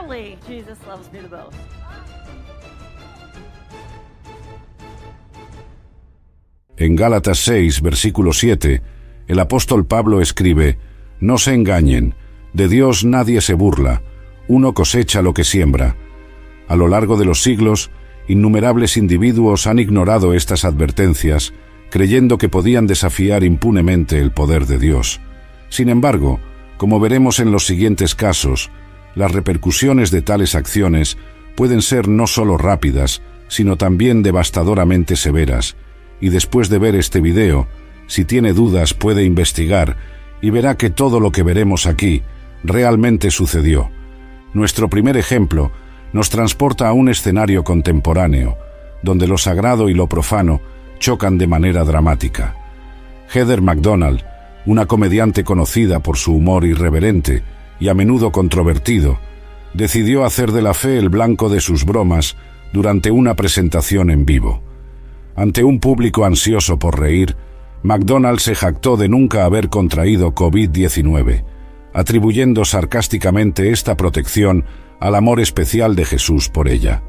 Clearly, Jesus loves me the most. En Gálatas 6, versículo 7, el apóstol Pablo escribe: «No se engañen, de Dios nadie se burla, uno cosecha lo que siembra». A lo largo de los siglos, innumerables individuos han ignorado estas advertencias, creyendo que podían desafiar impunemente el poder de Dios. Sin embargo, como veremos en los siguientes casos, las repercusiones de tales acciones pueden ser no solo rápidas, sino también devastadoramente severas. Y después de ver este video, si tiene dudas puede investigar y verá que todo lo que veremos aquí realmente sucedió. Nuestro primer ejemplo nos transporta a un escenario contemporáneo, donde lo sagrado y lo profano chocan de manera dramática. Heather McDonald, una comediante conocida por su humor irreverente y a menudo controvertido, decidió hacer de la fe el blanco de sus bromas durante una presentación en vivo. Ante un público ansioso por reír, McDonald se jactó de nunca haber contraído COVID-19, atribuyendo sarcásticamente esta protección al amor especial de Jesús por ella.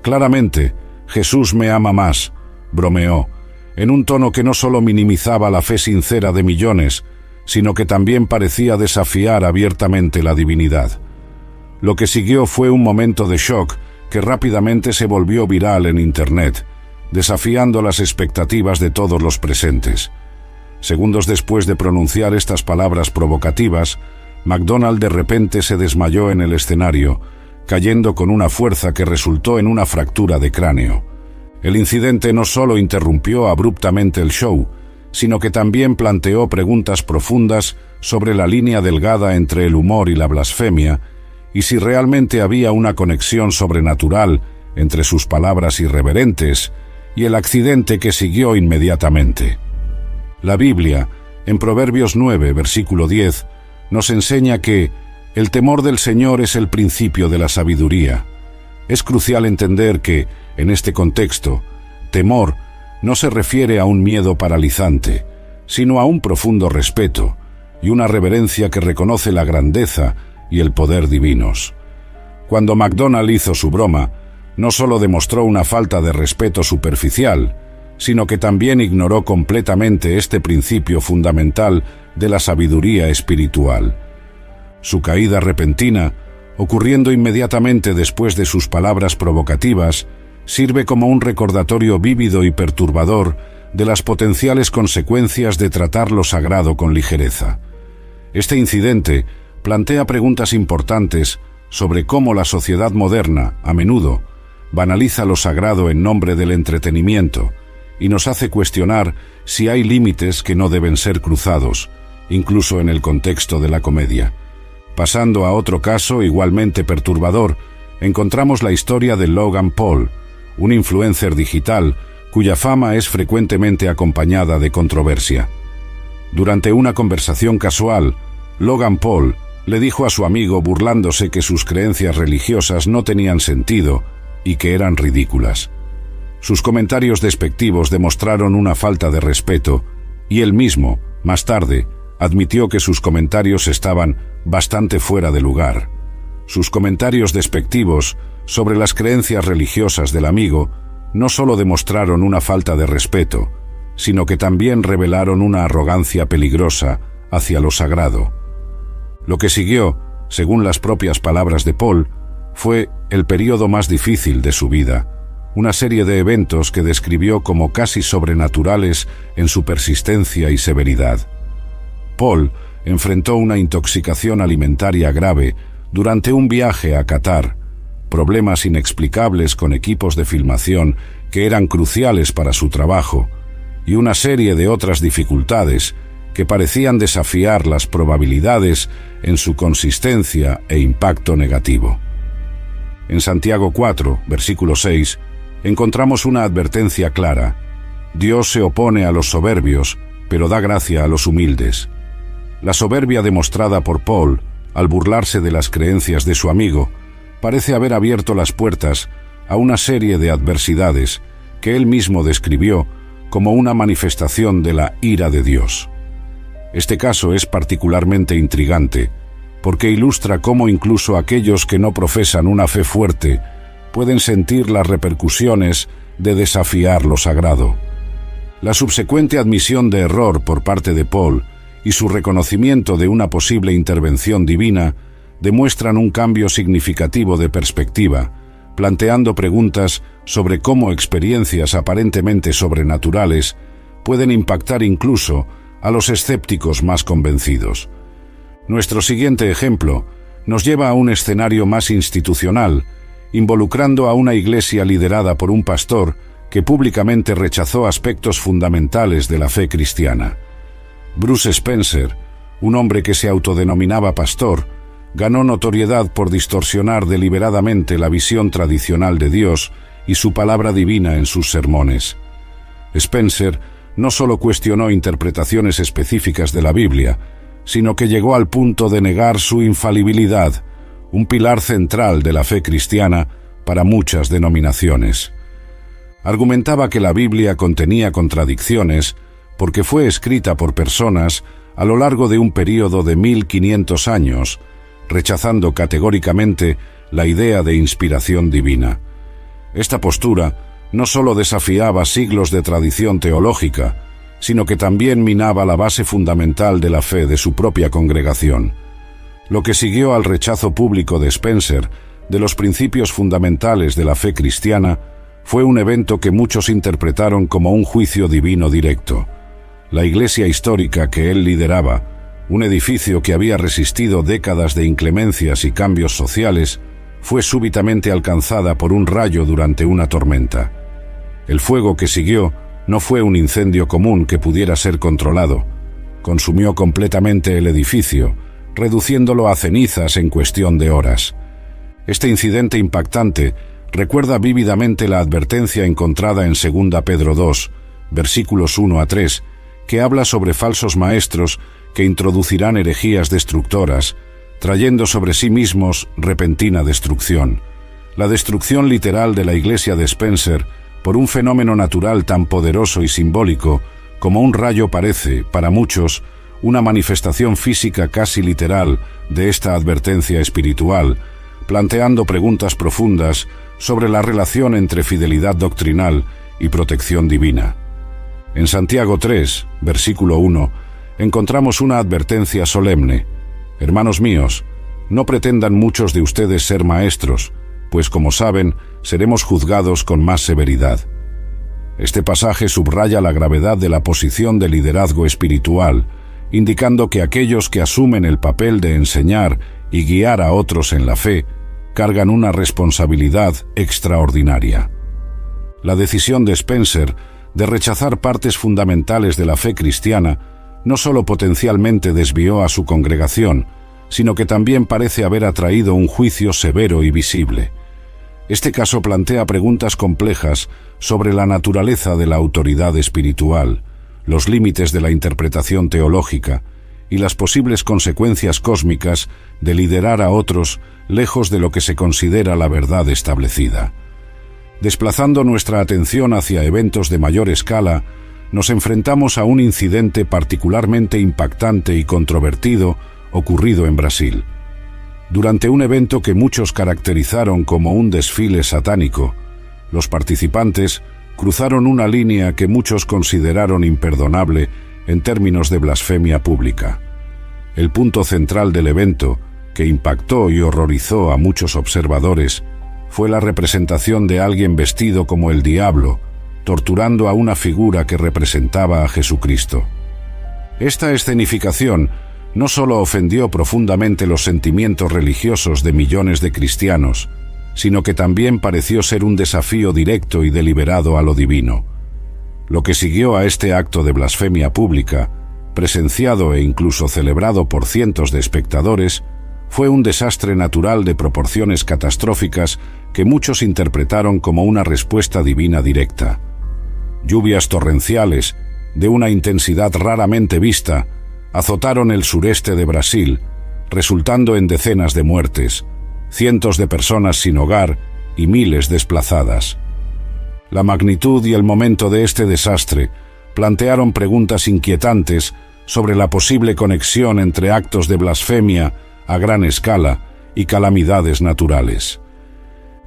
«Claramente, Jesús me ama más», bromeó, en un tono que no solo minimizaba la fe sincera de millones, sino que también parecía desafiar abiertamente la divinidad. Lo que siguió fue un momento de shock que rápidamente se volvió viral en Internet, desafiando las expectativas de todos los presentes. Segundos después de pronunciar estas palabras provocativas, McDonald de repente se desmayó en el escenario, cayendo con una fuerza que resultó en una fractura de cráneo. El incidente no solo interrumpió abruptamente el show, sino que también planteó preguntas profundas sobre la línea delgada entre el humor y la blasfemia, y si realmente había una conexión sobrenatural entre sus palabras irreverentes y el accidente que siguió inmediatamente. La Biblia, en Proverbios 9, versículo 10, nos enseña que el temor del Señor es el principio de la sabiduría. Es crucial entender que, en este contexto, temor no se refiere a un miedo paralizante, sino a un profundo respeto y una reverencia que reconoce la grandeza y el poder divinos. Cuando McDonald hizo su broma, no solo demostró una falta de respeto superficial, sino que también ignoró completamente este principio fundamental de la sabiduría espiritual. Su caída repentina, ocurriendo inmediatamente después de sus palabras provocativas, sirve como un recordatorio vívido y perturbador de las potenciales consecuencias de tratar lo sagrado con ligereza. Este incidente plantea preguntas importantes sobre cómo la sociedad moderna, a menudo, banaliza lo sagrado en nombre del entretenimiento y nos hace cuestionar si hay límites que no deben ser cruzados, incluso en el contexto de la comedia. Pasando a otro caso igualmente perturbador, encontramos la historia de Logan Paul, un influencer digital cuya fama es frecuentemente acompañada de controversia. Durante una conversación casual, Logan Paul le dijo a su amigo burlándose que sus creencias religiosas no tenían sentido y que eran ridículas. Sus comentarios despectivos demostraron una falta de respeto y él mismo, más tarde, admitió que sus comentarios estaban bastante fuera de lugar. Sus comentarios despectivos sobre las creencias religiosas del amigo no solo demostraron una falta de respeto, sino que también revelaron una arrogancia peligrosa hacia lo sagrado. Lo que siguió, según las propias palabras de Paul, fue el período más difícil de su vida, una serie de eventos que describió como casi sobrenaturales en su persistencia y severidad. Paul enfrentó una intoxicación alimentaria grave durante un viaje a Qatar, problemas inexplicables con equipos de filmación que eran cruciales para su trabajo, y una serie de otras dificultades que parecían desafiar las probabilidades en su consistencia e impacto negativo. En Santiago 4, versículo 6, encontramos una advertencia clara: Dios se opone a los soberbios, pero da gracia a los humildes. La soberbia demostrada por Paul, al burlarse de las creencias de su amigo, parece haber abierto las puertas a una serie de adversidades que él mismo describió como una manifestación de la ira de Dios. Este caso es particularmente intrigante, porque ilustra cómo incluso aquellos que no profesan una fe fuerte pueden sentir las repercusiones de desafiar lo sagrado. La subsecuente admisión de error por parte de Paul y su reconocimiento de una posible intervención divina demuestran un cambio significativo de perspectiva, planteando preguntas sobre cómo experiencias aparentemente sobrenaturales pueden impactar incluso a los escépticos más convencidos. Nuestro siguiente ejemplo nos lleva a un escenario más institucional, involucrando a una iglesia liderada por un pastor que públicamente rechazó aspectos fundamentales de la fe cristiana. Bruce Spencer, un hombre que se autodenominaba pastor, ganó notoriedad por distorsionar deliberadamente la visión tradicional de Dios y su palabra divina en sus sermones. Spencer no solo cuestionó interpretaciones específicas de la Biblia, sino que llegó al punto de negar su infalibilidad, un pilar central de la fe cristiana para muchas denominaciones. Argumentaba que la Biblia contenía contradicciones porque fue escrita por personas a lo largo de un período de 1500 años, rechazando categóricamente la idea de inspiración divina. Esta postura no solo desafiaba siglos de tradición teológica, sino que también minaba la base fundamental de la fe de su propia congregación. Lo que siguió al rechazo público de Spencer de los principios fundamentales de la fe cristiana fue un evento que muchos interpretaron como un juicio divino directo. La iglesia histórica que él lideraba, un edificio que había resistido décadas de inclemencias y cambios sociales, fue súbitamente alcanzada por un rayo durante una tormenta. El fuego que siguió no fue un incendio común que pudiera ser controlado. Consumió completamente el edificio, reduciéndolo a cenizas en cuestión de horas. Este incidente impactante recuerda vívidamente la advertencia encontrada en 2 Pedro 2, versículos 1 a 3, que habla sobre falsos maestros que introducirán herejías destructoras, trayendo sobre sí mismos repentina destrucción. La destrucción literal de la iglesia de Spencer por un fenómeno natural tan poderoso y simbólico como un rayo parece, para muchos, una manifestación física casi literal de esta advertencia espiritual, planteando preguntas profundas sobre la relación entre fidelidad doctrinal y protección divina. En Santiago 3, versículo 1, encontramos una advertencia solemne. Hermanos míos, no pretendan muchos de ustedes ser maestros, pues como saben, seremos juzgados con más severidad. Este pasaje subraya la gravedad de la posición de liderazgo espiritual, indicando que aquellos que asumen el papel de enseñar y guiar a otros en la fe, cargan una responsabilidad extraordinaria. La decisión de Spencer de rechazar partes fundamentales de la fe cristiana no solo potencialmente desvió a su congregación, sino que también parece haber atraído un juicio severo y visible. Este caso plantea preguntas complejas sobre la naturaleza de la autoridad espiritual, los límites de la interpretación teológica y las posibles consecuencias cósmicas de liderar a otros lejos de lo que se considera la verdad establecida. Desplazando nuestra atención hacia eventos de mayor escala, nos enfrentamos a un incidente particularmente impactante y controvertido ocurrido en Brasil. Durante un evento que muchos caracterizaron como un desfile satánico, los participantes cruzaron una línea que muchos consideraron imperdonable en términos de blasfemia pública. El punto central del evento, que impactó y horrorizó a muchos observadores, fue la representación de alguien vestido como el diablo, torturando a una figura que representaba a Jesucristo. Esta escenificación no solo ofendió profundamente los sentimientos religiosos de millones de cristianos, sino que también pareció ser un desafío directo y deliberado a lo divino. Lo que siguió a este acto de blasfemia pública, presenciado e incluso celebrado por cientos de espectadores, fue un desastre natural de proporciones catastróficas que muchos interpretaron como una respuesta divina directa. Lluvias torrenciales, de una intensidad raramente vista, azotaron el sureste de Brasil, resultando en decenas de muertes, cientos de personas sin hogar y miles desplazadas. La magnitud y el momento de este desastre plantearon preguntas inquietantes sobre la posible conexión entre actos de blasfemia, a gran escala y calamidades naturales.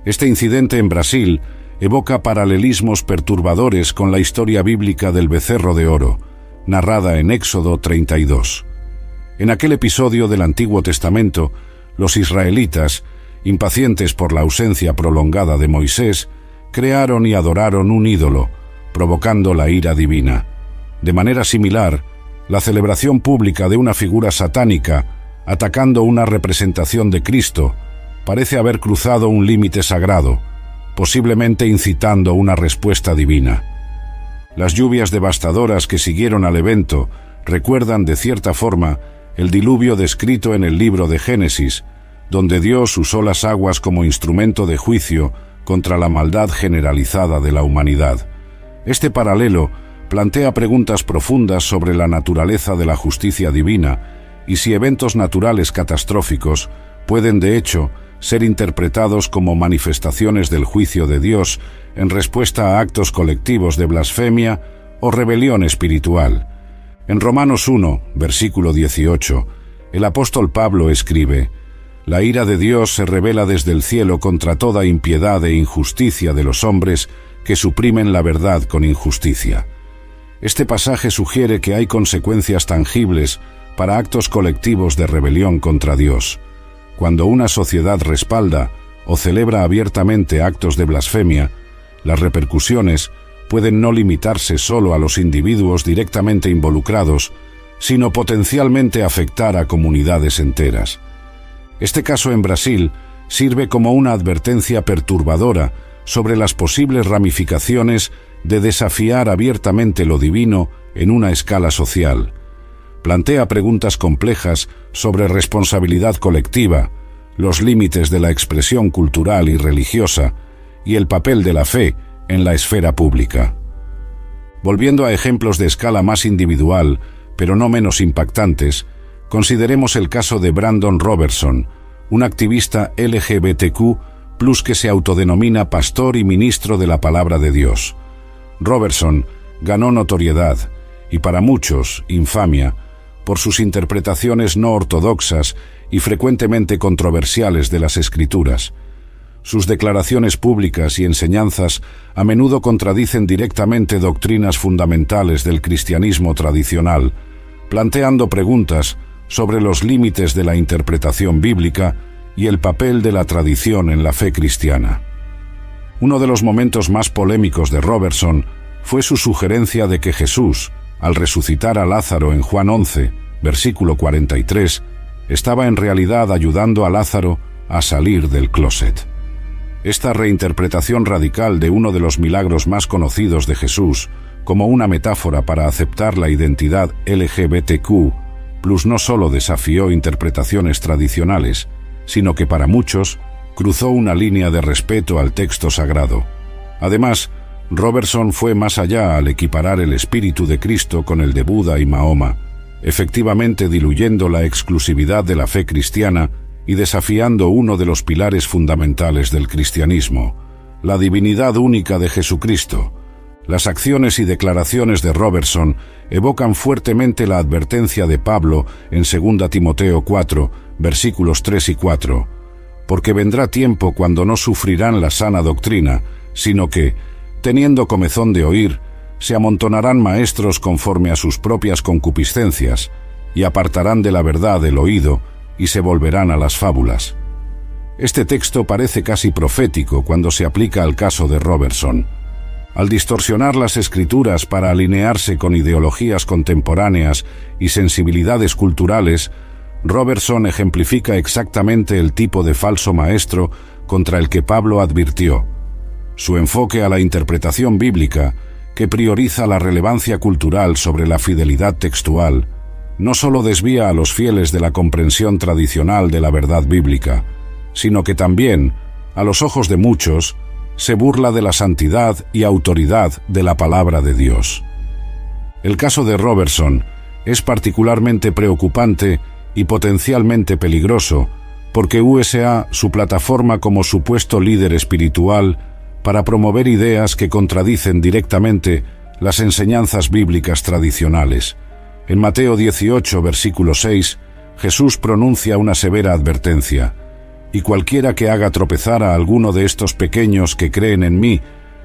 Este incidente en Brasil evoca paralelismos perturbadores con la historia bíblica del becerro de oro, narrada en Éxodo 32. En aquel episodio del Antiguo Testamento, los israelitas, impacientes por la ausencia prolongada de Moisés, crearon y adoraron un ídolo, provocando la ira divina. De manera similar, la celebración pública de una figura satánica, atacando una representación de Cristo, parece haber cruzado un límite sagrado, posiblemente incitando una respuesta divina. Las lluvias devastadoras que siguieron al evento recuerdan de cierta forma el diluvio descrito en el libro de Génesis, donde Dios usó las aguas como instrumento de juicio contra la maldad generalizada de la humanidad. Este paralelo plantea preguntas profundas sobre la naturaleza de la justicia divina y si eventos naturales catastróficos pueden, de hecho, ser interpretados como manifestaciones del juicio de Dios en respuesta a actos colectivos de blasfemia o rebelión espiritual. En Romanos 1, versículo 18, el apóstol Pablo escribe: «La ira de Dios se revela desde el cielo contra toda impiedad e injusticia de los hombres que suprimen la verdad con injusticia». Este pasaje sugiere que hay consecuencias tangibles para actos colectivos de rebelión contra Dios. Cuando una sociedad respalda o celebra abiertamente actos de blasfemia, las repercusiones pueden no limitarse solo a los individuos directamente involucrados, sino potencialmente afectar a comunidades enteras. Este caso en Brasil sirve como una advertencia perturbadora sobre las posibles ramificaciones de desafiar abiertamente lo divino en una escala social. Plantea preguntas complejas sobre responsabilidad colectiva, los límites de la expresión cultural y religiosa y el papel de la fe en la esfera pública. Volviendo a ejemplos de escala más individual, pero no menos impactantes, consideremos el caso de Brandon Robertson, un activista LGBTQ+ que se autodenomina pastor y ministro de la palabra de Dios. Robertson ganó notoriedad, y para muchos, infamia, por sus interpretaciones no ortodoxas y frecuentemente controversiales de las Escrituras. Sus declaraciones públicas y enseñanzas a menudo contradicen directamente doctrinas fundamentales del cristianismo tradicional, planteando preguntas sobre los límites de la interpretación bíblica y el papel de la tradición en la fe cristiana. Uno de los momentos más polémicos de Robertson fue su sugerencia de que Jesús, al resucitar a Lázaro en Juan 11, versículo 43, estaba en realidad ayudando a Lázaro a salir del closet. Esta reinterpretación radical de uno de los milagros más conocidos de Jesús, como una metáfora para aceptar la identidad LGBTQ+, no solo desafió interpretaciones tradicionales, sino que para muchos cruzó una línea de respeto al texto sagrado. Además, Robertson fue más allá al equiparar el espíritu de Cristo con el de Buda y Mahoma, efectivamente diluyendo la exclusividad de la fe cristiana y desafiando uno de los pilares fundamentales del cristianismo, la divinidad única de Jesucristo. Las acciones y declaraciones de Robertson evocan fuertemente la advertencia de Pablo en 2 Timoteo 4, versículos 3 y 4, porque vendrá tiempo cuando no sufrirán la sana doctrina, sino que, teniendo comezón de oír, se amontonarán maestros conforme a sus propias concupiscencias, y apartarán de la verdad el oído, y se volverán a las fábulas. Este texto parece casi profético cuando se aplica al caso de Robertson. Al distorsionar las Escrituras para alinearse con ideologías contemporáneas y sensibilidades culturales, Robertson ejemplifica exactamente el tipo de falso maestro contra el que Pablo advirtió. Su enfoque a la interpretación bíblica, que prioriza la relevancia cultural sobre la fidelidad textual, no solo desvía a los fieles de la comprensión tradicional de la verdad bíblica, sino que también, a los ojos de muchos, se burla de la santidad y autoridad de la palabra de Dios. El caso de Robertson es particularmente preocupante y potencialmente peligroso porque USA su plataforma como supuesto líder espiritual para promover ideas que contradicen directamente las enseñanzas bíblicas tradicionales. En Mateo 18, versículo 6, Jesús pronuncia una severa advertencia: y cualquiera que haga tropezar a alguno de estos pequeños que creen en mí,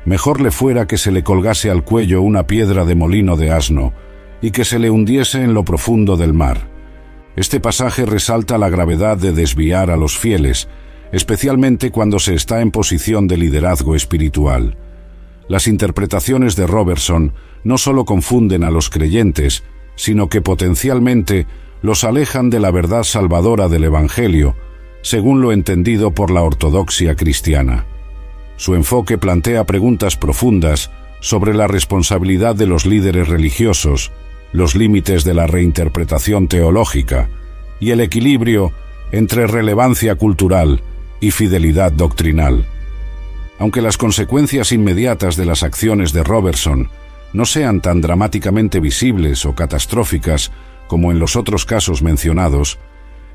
mejor le fuera que se le colgase al cuello una piedra de molino de asno, y que se le hundiese en lo profundo del mar. Este pasaje resalta la gravedad de desviar a los fieles, especialmente cuando se está en posición de liderazgo espiritual. Las interpretaciones de Robertson no solo confunden a los creyentes, sino que potencialmente los alejan de la verdad salvadora del Evangelio, según lo entendido por la ortodoxia cristiana. Su enfoque plantea preguntas profundas sobre la responsabilidad de los líderes religiosos, los límites de la reinterpretación teológica y el equilibrio entre relevancia cultural y fidelidad doctrinal. Aunque las consecuencias inmediatas de las acciones de Robertson no sean tan dramáticamente visibles o catastróficas como en los otros casos mencionados,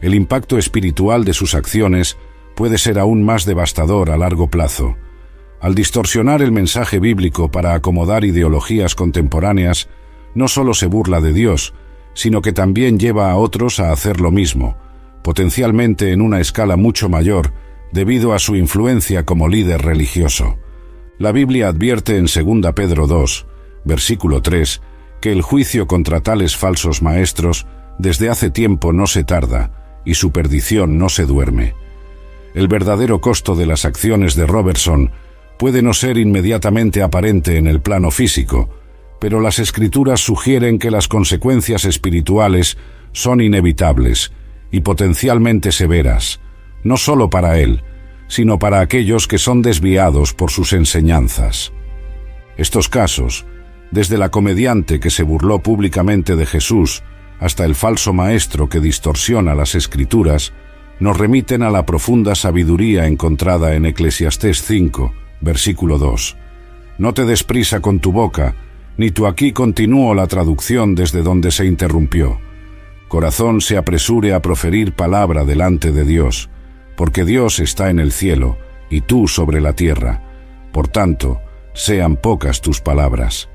el impacto espiritual de sus acciones puede ser aún más devastador a largo plazo. Al distorsionar el mensaje bíblico para acomodar ideologías contemporáneas, no solo se burla de Dios, sino que también lleva a otros a hacer lo mismo, potencialmente en una escala mucho mayor, debido a su influencia como líder religioso. La Biblia advierte en 2 Pedro 2, versículo 3, que el juicio contra tales falsos maestros desde hace tiempo no se tarda, y su perdición no se duerme. El verdadero costo de las acciones de Robertson puede no ser inmediatamente aparente en el plano físico, pero las Escrituras sugieren que las consecuencias espirituales son inevitables y potencialmente severas, no solo para él, sino para aquellos que son desviados por sus enseñanzas. Estos casos, desde la comediante que se burló públicamente de Jesús hasta el falso maestro que distorsiona las Escrituras, nos remiten a la profunda sabiduría encontrada en Eclesiastés 5, versículo 2. No te des prisa con tu boca, ni tú aquí continúo la traducción desde donde se interrumpió. Corazón se apresure a proferir palabra delante de Dios, porque Dios está en el cielo, y tú sobre la tierra. Por tanto, sean pocas tus palabras.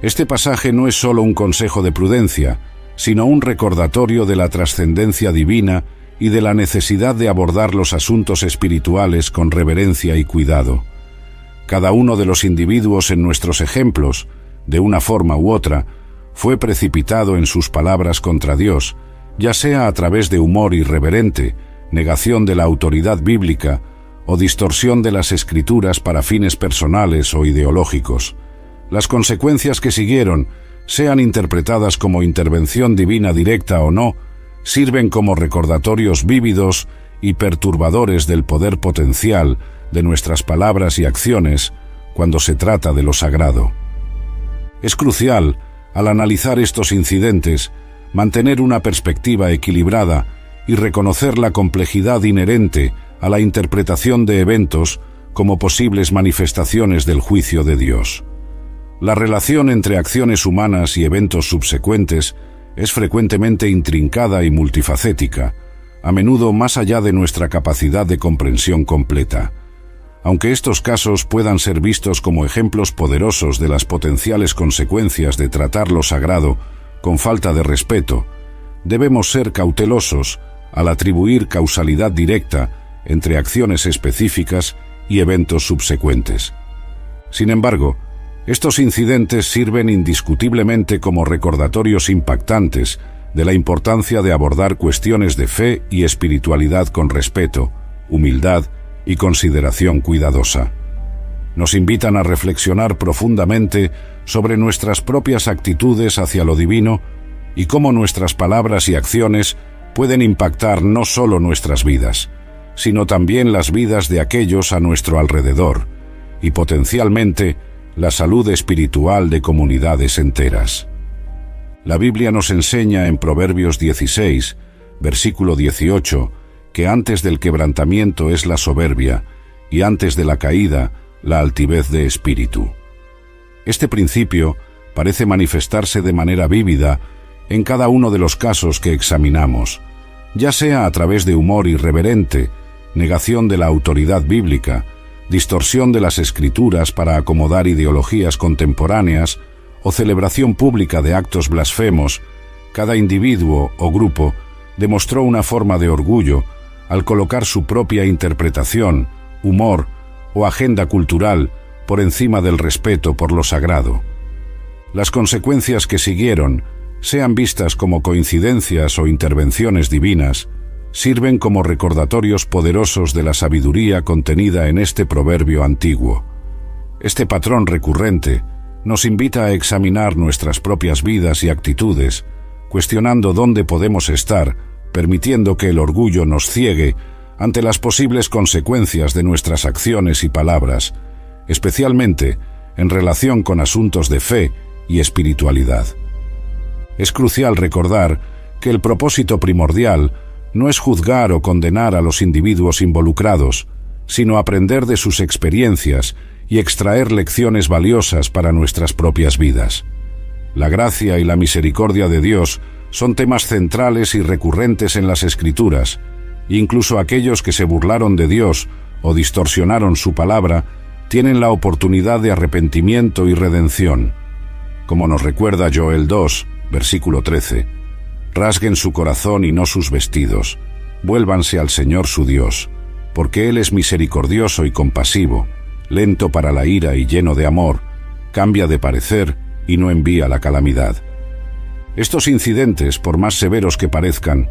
Este pasaje no es solo un consejo de prudencia, sino un recordatorio de la trascendencia divina y de la necesidad de abordar los asuntos espirituales con reverencia y cuidado. Cada uno de los individuos en nuestros ejemplos, de una forma u otra, fue precipitado en sus palabras contra Dios, ya sea a través de humor irreverente, negación de la autoridad bíblica o distorsión de las Escrituras para fines personales o ideológicos. Las consecuencias que siguieron, sean interpretadas como intervención divina directa o no, sirven como recordatorios vívidos y perturbadores del poder potencial de nuestras palabras y acciones cuando se trata de lo sagrado. Es crucial, al analizar estos incidentes, mantener una perspectiva equilibrada y reconocer la complejidad inherente a la interpretación de eventos como posibles manifestaciones del juicio de Dios. La relación entre acciones humanas y eventos subsecuentes es frecuentemente intrincada y multifacética, a menudo más allá de nuestra capacidad de comprensión completa. Aunque estos casos puedan ser vistos como ejemplos poderosos de las potenciales consecuencias de tratar lo sagrado con falta de respeto, debemos ser cautelosos al atribuir causalidad directa entre acciones específicas y eventos subsecuentes. Sin embargo, estos incidentes sirven indiscutiblemente como recordatorios impactantes de la importancia de abordar cuestiones de fe y espiritualidad con respeto, humildad y consideración cuidadosa. Nos invitan a reflexionar profundamente sobre nuestras propias actitudes hacia lo divino y cómo nuestras palabras y acciones pueden impactar no solo nuestras vidas, sino también las vidas de aquellos a nuestro alrededor y potencialmente la salud espiritual de comunidades enteras. La Biblia nos enseña en Proverbios 16, versículo 18, que antes del quebrantamiento es la soberbia, y antes de la caída, la altivez de espíritu. Este principio parece manifestarse de manera vívida en cada uno de los casos que examinamos, ya sea a través de humor irreverente, negación de la autoridad bíblica, distorsión de las Escrituras para acomodar ideologías contemporáneas o celebración pública de actos blasfemos. Cada individuo o grupo demostró una forma de orgullo al colocar su propia interpretación, humor o agenda cultural por encima del respeto por lo sagrado. Las consecuencias que siguieron, sean vistas como coincidencias o intervenciones divinas, sirven como recordatorios poderosos de la sabiduría contenida en este proverbio antiguo. Este patrón recurrente nos invita a examinar nuestras propias vidas y actitudes, cuestionando dónde podemos estar, permitiendo que el orgullo nos ciegue ante las posibles consecuencias de nuestras acciones y palabras, especialmente en relación con asuntos de fe y espiritualidad. Es crucial recordar que el propósito primordial no es juzgar o condenar a los individuos involucrados, sino aprender de sus experiencias y extraer lecciones valiosas para nuestras propias vidas. La gracia y la misericordia de Dios son temas centrales y recurrentes en las Escrituras. Incluso aquellos que se burlaron de Dios o distorsionaron su palabra tienen la oportunidad de arrepentimiento y redención. Como nos recuerda Joel 2, versículo 13, «Rasguen su corazón y no sus vestidos, vuélvanse al Señor su Dios, porque Él es misericordioso y compasivo, lento para la ira y lleno de amor, cambia de parecer y no envía la calamidad». Estos incidentes, por más severos que parezcan,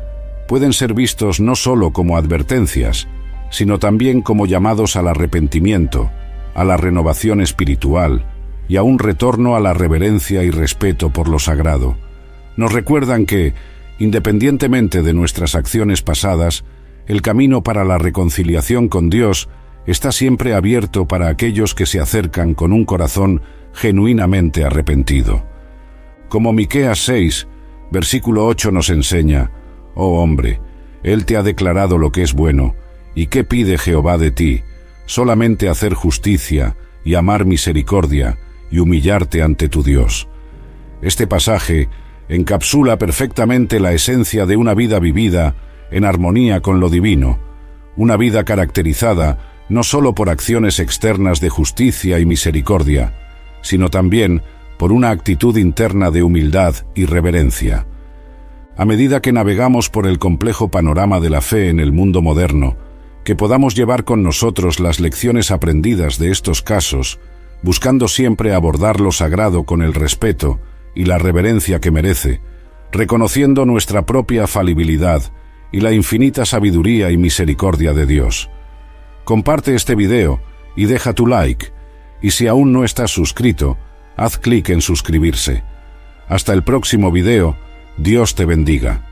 pueden ser vistos no solo como advertencias, sino también como llamados al arrepentimiento, a la renovación espiritual y a un retorno a la reverencia y respeto por lo sagrado. Nos recuerdan que, independientemente de nuestras acciones pasadas, el camino para la reconciliación con Dios está siempre abierto para aquellos que se acercan con un corazón genuinamente arrepentido. Como Miqueas 6, versículo 8 nos enseña: «Oh hombre, Él te ha declarado lo que es bueno, ¿y qué pide Jehová de ti? Solamente hacer justicia y amar misericordia y humillarte ante tu Dios». Este pasaje encapsula perfectamente la esencia de una vida vivida en armonía con lo divino, una vida caracterizada no solo por acciones externas de justicia y misericordia, sino también por una actitud interna de humildad y reverencia. A medida que navegamos por el complejo panorama de la fe en el mundo moderno, que podamos llevar con nosotros las lecciones aprendidas de estos casos, buscando siempre abordar lo sagrado con el respeto y la reverencia que merece, reconociendo nuestra propia falibilidad y la infinita sabiduría y misericordia de Dios. Comparte este video y deja tu like, y si aún no estás suscrito, haz clic en suscribirse. Hasta el próximo video, Dios te bendiga.